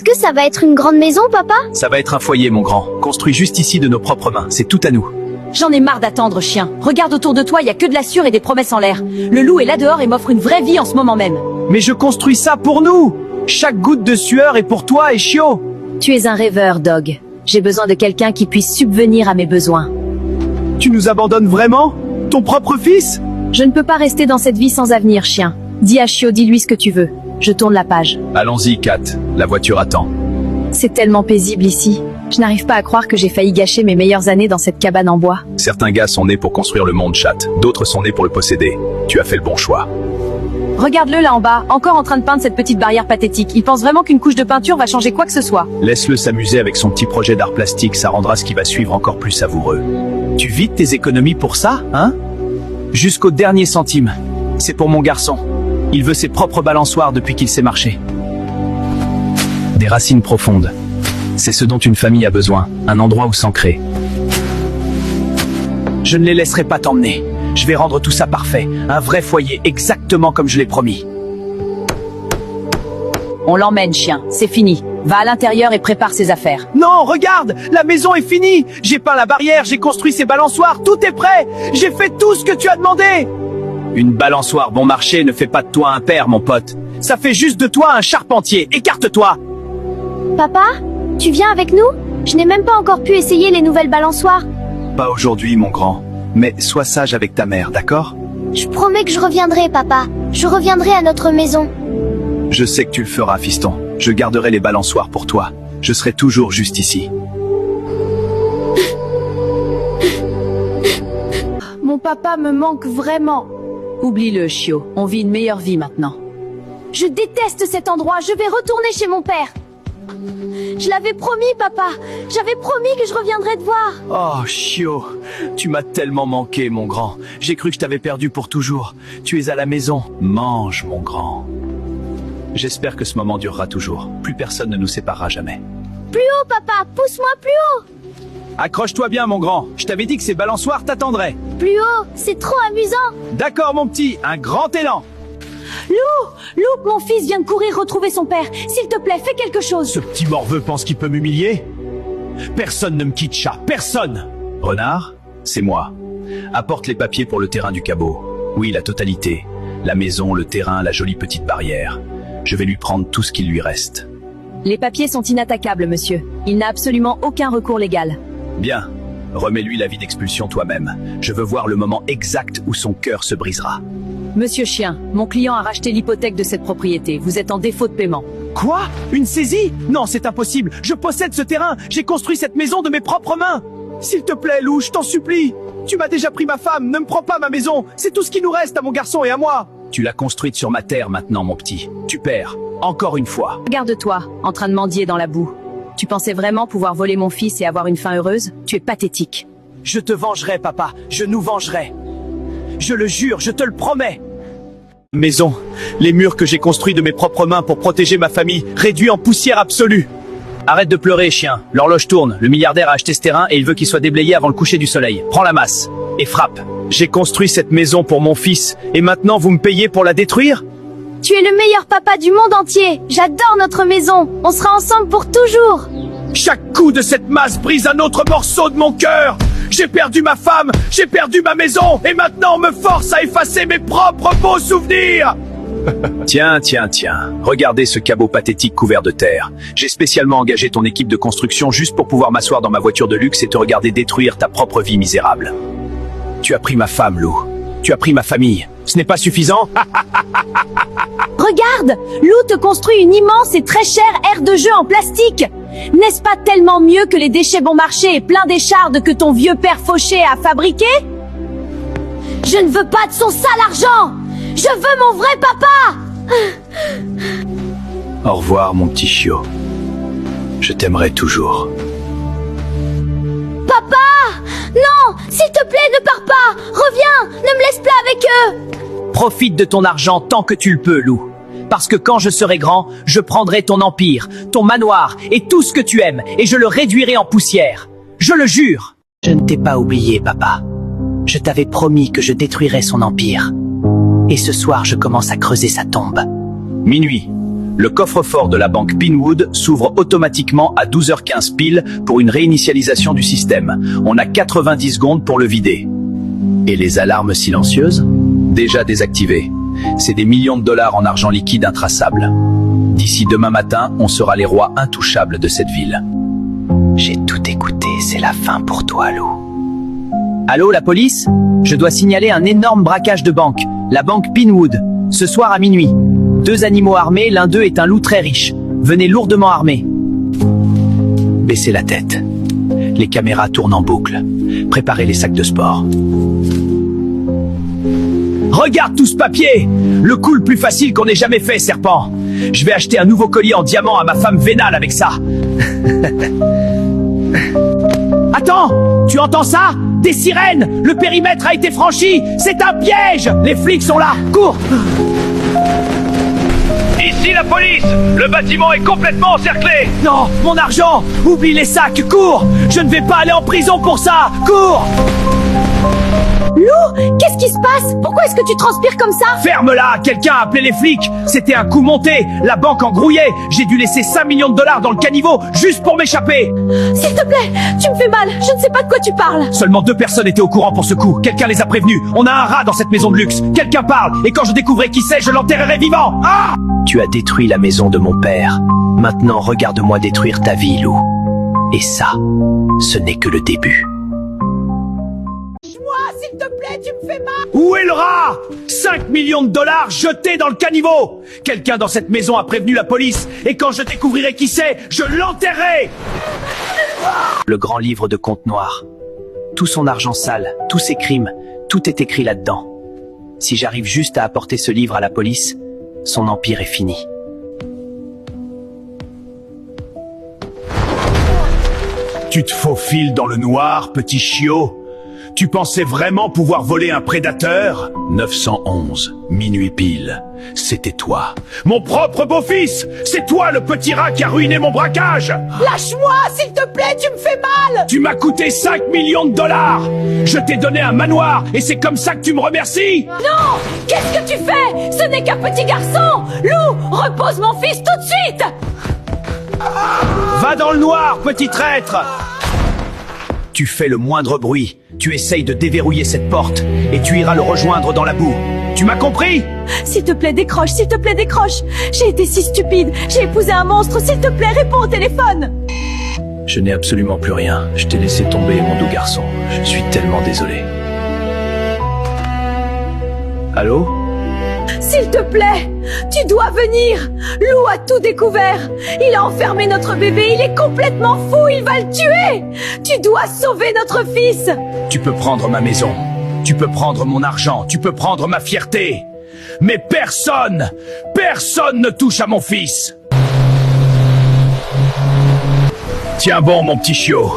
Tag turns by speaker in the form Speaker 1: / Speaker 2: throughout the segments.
Speaker 1: Est-ce que ça va être une grande maison, papa?
Speaker 2: Ça va être un foyer, mon grand. Construit juste ici de nos propres mains. C'est tout à nous.
Speaker 3: J'en ai marre d'attendre, chien. Regarde autour de toi, y a que de la sueur et des promesses en l'air. Le loup est là dehors et m'offre une vraie vie en ce moment même.
Speaker 2: Mais je construis ça pour nous. Chaque goutte de sueur est pour toi et Chio.
Speaker 3: Tu es un rêveur, Dog. J'ai besoin de quelqu'un qui puisse subvenir à mes besoins.
Speaker 2: Tu nous abandonnes vraiment? Ton propre fils?
Speaker 3: Je ne peux pas rester dans cette vie sans avenir, chien. Dis à Chio, dis-lui ce que tu veux. Je tourne la page.
Speaker 2: Allons-y, Kat. La voiture attend.
Speaker 3: C'est tellement paisible ici. Je n'arrive pas à croire que j'ai failli gâcher mes meilleures années dans cette cabane en bois.
Speaker 2: Certains gars sont nés pour construire le monde, chat. D'autres sont nés pour le posséder. Tu as fait le bon choix.
Speaker 3: Regarde-le là en bas, encore en train de peindre cette petite barrière pathétique. Il pense vraiment qu'une couche de peinture va changer quoi que ce soit.
Speaker 2: Laisse-le s'amuser avec son petit projet d'art plastique, ça rendra ce qui va suivre encore plus savoureux. Tu vides tes économies pour ça, hein? Jusqu'au dernier centime. C'est pour mon garçon. Il veut ses propres balançoires depuis qu'il sait marcher. Des racines profondes. C'est ce dont une famille a besoin, un endroit où s'ancrer. Je ne les laisserai pas t'emmener. Je vais rendre tout ça parfait, un vrai foyer, exactement comme je l'ai promis.
Speaker 3: On l'emmène, chien, c'est fini. Va à l'intérieur et prépare ses affaires.
Speaker 2: Non, regarde, la maison est finie. J'ai peint la barrière, j'ai construit ces balançoires, tout est prêt. J'ai fait tout ce que tu as demandé. Une balançoire bon marché ne fait pas de toi un père, mon pote. Ça fait juste de toi un charpentier. Écarte-toi.
Speaker 1: Papa, tu viens avec nous? Je n'ai même pas encore pu essayer les nouvelles balançoires.
Speaker 2: Pas aujourd'hui, mon grand. Mais sois sage avec ta mère, d'accord?
Speaker 1: Je promets que je reviendrai, papa. Je reviendrai à notre maison.
Speaker 2: Je sais que tu le feras, fiston. Je garderai les balançoires pour toi. Je serai toujours juste ici.
Speaker 3: Mon papa me manque vraiment. Oublie-le, Chio. On vit une meilleure vie maintenant.
Speaker 1: Je déteste cet endroit. Je vais retourner chez mon père. Je l'avais promis, papa. J'avais promis que je reviendrais te voir.
Speaker 2: Oh, Chio, tu m'as tellement manqué, mon grand. J'ai cru que je t'avais perdu pour toujours. Tu es à la maison. Mange, mon grand. J'espère que ce moment durera toujours. Plus personne ne nous séparera jamais.
Speaker 1: Plus haut, papa. Pousse-moi plus haut.
Speaker 2: Accroche-toi bien, mon grand. Je t'avais dit que ces balançoires t'attendraient.
Speaker 1: Plus haut. C'est trop amusant.
Speaker 2: D'accord, mon petit. Un grand élan.
Speaker 3: Lou, mon fils vient de courir retrouver son père. S'il te plaît, fais quelque chose.
Speaker 2: Ce petit morveux pense qu'il peut m'humilier? Personne ne me quitte, chat. Personne. Renard, c'est moi. Apporte les papiers pour le terrain du cabot. Oui, la totalité. La maison, le terrain, la jolie petite barrière. Je vais lui prendre tout ce qu'il lui reste.
Speaker 3: Les papiers sont inattaquables, monsieur. Il n'a absolument aucun recours légal.
Speaker 2: Bien. Remets-lui l'avis d'expulsion toi-même. Je veux voir le moment exact où son cœur se brisera.
Speaker 3: Monsieur Chien, mon client a racheté l'hypothèque de cette propriété. Vous êtes en défaut de paiement.
Speaker 2: Quoi? Une saisie? Non, c'est impossible. Je possède ce terrain. J'ai construit cette maison de mes propres mains. S'il te plaît, Lou, je t'en supplie. Tu m'as déjà pris ma femme. Ne me prends pas ma maison. C'est tout ce qui nous reste à mon garçon et à moi. Tu l'as construite sur ma terre maintenant, mon petit. Tu perds. Encore une fois.
Speaker 3: Regarde-toi, en train de mendier dans la boue. Tu pensais vraiment pouvoir voler mon fils et avoir une fin heureuse? Tu es pathétique.
Speaker 2: Je te vengerai, papa. Je nous vengerai. Je le jure, je te le promets. Maison, les murs que j'ai construits de mes propres mains pour protéger ma famille, réduits en poussière absolue. Arrête de pleurer, chien. L'horloge tourne. Le milliardaire a acheté ce terrain et il veut qu'il soit déblayé avant le coucher du soleil. Prends la masse et frappe. J'ai construit cette maison pour mon fils et maintenant vous me payez pour la détruire?
Speaker 1: Tu es le meilleur papa du monde entier. J'adore notre maison. On sera ensemble pour toujours.
Speaker 2: Chaque coup de cette masse brise un autre morceau de mon cœur. J'ai perdu ma femme, j'ai perdu ma maison, et maintenant on me force à effacer mes propres beaux souvenirs. Tiens, regardez ce cabot pathétique couvert de terre. J'ai spécialement engagé ton équipe de construction juste pour pouvoir m'asseoir dans ma voiture de luxe et te regarder détruire ta propre vie misérable. Tu as pris ma femme, Lou. Tu as pris ma famille. Ce n'est pas suffisant?
Speaker 3: Regarde, Lou te construit une immense et très chère aire de jeu en plastique. N'est-ce pas tellement mieux que les déchets bon marché et plein d'échardes que ton vieux père fauché a fabriqué?
Speaker 1: Je ne veux pas de son sale argent. Je veux mon vrai papa.
Speaker 2: Au revoir, mon petit chiot. Je t'aimerai toujours.
Speaker 1: Papa! Non! S'il te plaît, ne pars pas! Reviens! Ne me laisse pas avec eux!
Speaker 2: Profite de ton argent tant que tu le peux, Lou. Parce que quand je serai grand, je prendrai ton empire, ton manoir et tout ce que tu aimes, et je le réduirai en poussière. Je le jure. Je ne t'ai pas oublié, papa. Je t'avais promis que je détruirais son empire. Et ce soir, je commence à creuser sa tombe. Minuit. Le coffre-fort de la banque Pinwood s'ouvre automatiquement à 12h15 pile pour une réinitialisation du système. On a 90 secondes pour le vider. Et les alarmes silencieuses? Déjà désactivées. C'est des millions de dollars en argent liquide intraçable. D'ici demain matin, on sera les rois intouchables de cette ville. J'ai tout écouté, c'est la fin pour toi, Lou. Allô, la police? Je dois signaler un énorme braquage de banque, la banque Pinwood, ce soir à minuit. 2 animaux armés, l'un d'eux est un loup très riche. Venez lourdement armés. Baissez la tête. Les caméras tournent en boucle. Préparez les sacs de sport. Regarde tout ce papier! Le coup le plus facile qu'on ait jamais fait, serpent. Je vais acheter un nouveau collier en diamant à ma femme vénale avec ça. Attends! Tu entends ça? Des sirènes! Le périmètre a été franchi! C'est un piège! Les flics sont là! Cours! Ici la police! Le bâtiment est complètement encerclé! Non! Mon argent! Oublie les sacs! Cours! Je ne vais pas aller en prison pour ça! Cours!
Speaker 3: Lou, qu'est-ce qui se passe? Pourquoi est-ce que tu transpires comme ça?
Speaker 2: Ferme-la! Quelqu'un a appelé les flics! C'était un coup monté! La banque engrouillait! J'ai dû laisser 5 millions de dollars dans le caniveau juste pour m'échapper!
Speaker 3: S'il te plaît, tu me fais mal, je ne sais pas de quoi tu parles.
Speaker 2: Seulement 2 personnes étaient au courant pour ce coup. Quelqu'un les a prévenus. On a un rat dans cette maison de luxe. Quelqu'un parle, et quand je découvrais qui c'est, je l'enterrerai vivant! Ah! Tu as détruit la maison de mon père. Maintenant, regarde-moi détruire ta vie, Lou. Et ça, ce n'est que le début.
Speaker 3: S'il te plaît, tu me fais mal.
Speaker 2: Où est le rat? 5 millions de dollars jetés dans le caniveau! Quelqu'un dans cette maison a prévenu la police, et quand je découvrirai qui c'est, je l'enterrerai! Le grand livre de comptes noirs. Tout son argent sale, tous ses crimes, tout est écrit là-dedans. Si j'arrive juste à apporter ce livre à la police, son empire est fini. Tu te faufiles dans le noir, petit chiot? Tu pensais vraiment pouvoir voler un prédateur? 911, minuit pile. C'était toi. Mon propre beau-fils! C'est toi le petit rat qui a ruiné mon braquage!
Speaker 3: Lâche-moi, s'il te plaît, tu me fais mal.
Speaker 2: Tu m'as coûté 5 millions de dollars! Je t'ai donné un manoir et c'est comme ça que tu me remercies?
Speaker 3: Non! Qu'est-ce que tu fais? Ce n'est qu'un petit garçon! Lou, repose mon fils tout de suite!
Speaker 2: Va dans le noir, petit traître! Tu fais le moindre bruit, tu essayes de déverrouiller cette porte, et tu iras le rejoindre dans la boue. Tu m'as compris?
Speaker 3: S'il te plaît, décroche, s'il te plaît, décroche. J'ai été si stupide, j'ai épousé un monstre, s'il te plaît, réponds au téléphone.
Speaker 2: Je n'ai absolument plus rien, je t'ai laissé tomber, mon doux garçon. Je suis tellement désolé. Allô?
Speaker 3: S'il te plaît, tu dois venir. Lou a tout découvert. Il a enfermé notre bébé, il est complètement fou, il va le tuer. Tu dois sauver notre fils.
Speaker 2: Tu peux prendre ma maison, tu peux prendre mon argent, tu peux prendre ma fierté. Mais personne ne touche à mon fils. Tiens bon, mon petit chiot.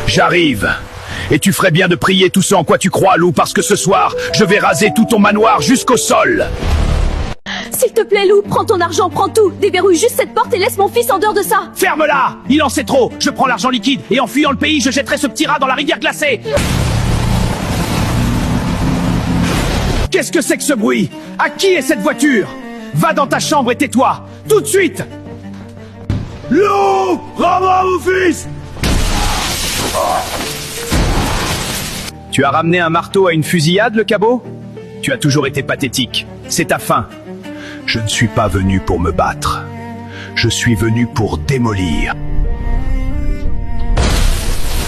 Speaker 2: J'arrive. Et tu ferais bien de prier tout ce en quoi tu crois, Lou, parce que ce soir, je vais raser tout ton manoir jusqu'au sol.
Speaker 3: S'il te plaît, Lou, prends ton argent, prends tout. Déverrouille juste cette porte et laisse mon fils en dehors de ça.
Speaker 2: Ferme-la! Il en sait trop. Je prends l'argent liquide et en fuyant le pays, je jetterai ce petit rat dans la rivière glacée. Qu'est-ce que c'est que ce bruit? À qui est cette voiture? Va dans ta chambre et tais-toi. Tout de suite! Lou! Rends-moi mon fils! Tu as ramené un marteau à une fusillade, le cabot? Tu as toujours été pathétique. C'est ta fin. Je ne suis pas venu pour me battre. Je suis venu pour démolir.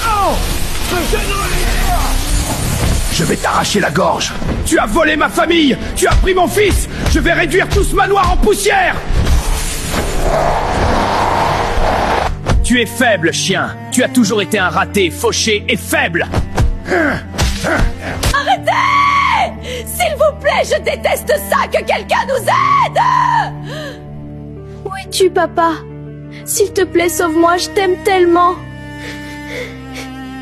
Speaker 2: Oh! Je vais t'arracher la gorge. Tu as volé ma famille. Tu as pris mon fils. Je vais réduire tout ce manoir en poussière. Tu es faible, chien. Tu as toujours été un raté, fauché et faible.
Speaker 3: Arrêtez! S'il vous plaît, je déteste ça, que quelqu'un nous aide!
Speaker 1: Où es-tu, papa? S'il te plaît, sauve-moi, je t'aime tellement.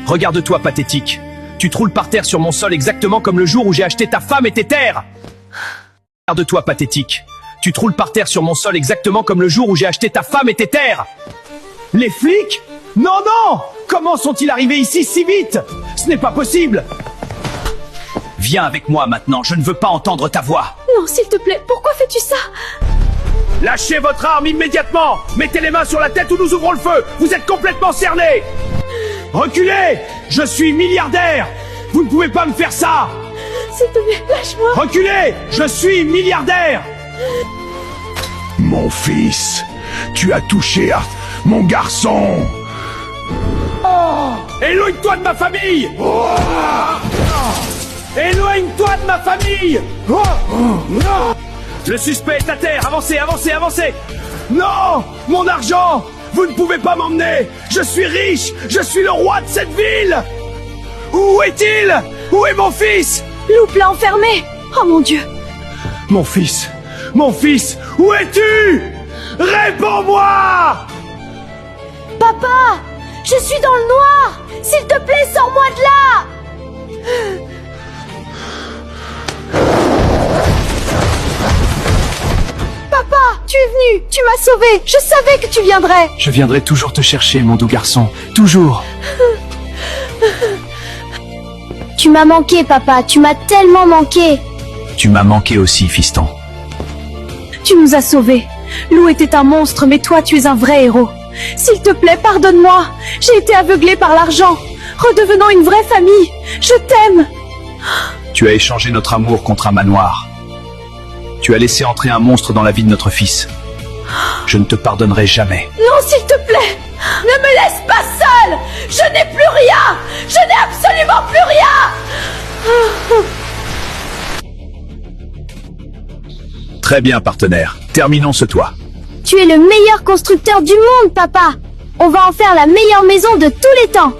Speaker 2: Regarde-toi, pathétique. Tu te roules par terre sur mon sol exactement comme le jour où j'ai acheté ta femme et tes terres. Regarde-toi, pathétique. Tu te roules par terre sur mon sol exactement comme le jour où j'ai acheté ta femme et tes terres. Les flics? Non, non! Comment sont-ils arrivés ici si vite? Ce n'est pas possible! Viens avec moi maintenant, je ne veux pas entendre ta voix.
Speaker 1: Non, s'il te plaît, pourquoi fais-tu ça?
Speaker 2: Lâchez votre arme immédiatement. Mettez les mains sur la tête ou nous ouvrons le feu. Vous êtes complètement cernés. Reculez. Je suis milliardaire. Vous ne pouvez pas me faire ça.
Speaker 3: S'il te plaît, lâche-moi.
Speaker 2: Reculez. Je suis milliardaire.
Speaker 4: Mon fils, tu as touché à mon garçon.
Speaker 2: Éloigne-toi de ma famille. Éloigne-toi de ma famille. Le suspect est à terre. Avancez, avancez, avancez. Non. Mon argent. Vous ne pouvez pas m'emmener. Je suis riche. Je suis le roi de cette ville. Où est-il? Où est mon fils?
Speaker 3: Loup l'a enfermé. Oh mon Dieu.
Speaker 2: Mon fils. Mon fils. Où es-tu? Réponds-moi.
Speaker 1: Papa! Je suis dans le noir! S'il te plaît, sors-moi de là! Papa, tu es venu! Tu m'as sauvé! Je savais que tu viendrais!
Speaker 2: Je viendrai toujours te chercher, mon doux garçon. Toujours.
Speaker 1: Tu m'as manqué, papa. Tu m'as tellement manqué.
Speaker 2: Tu m'as manqué aussi, fiston.
Speaker 3: Tu nous as sauvés. Lou était un monstre, mais toi, tu es un vrai héros. S'il te plaît, pardonne-moi. J'ai été aveuglée par l'argent. Redevenons une vraie famille. Je t'aime.
Speaker 2: Tu as échangé notre amour contre un manoir. Tu as laissé entrer un monstre dans la vie de notre fils. Je ne te pardonnerai jamais.
Speaker 3: Non, s'il te plaît. Ne me laisse pas seule. Je n'ai plus rien. Je n'ai absolument plus rien.
Speaker 2: Très bien, partenaire. Terminons ce toit.
Speaker 1: Tu es le meilleur constructeur du monde, papa. On va en faire la meilleure maison de tous les temps.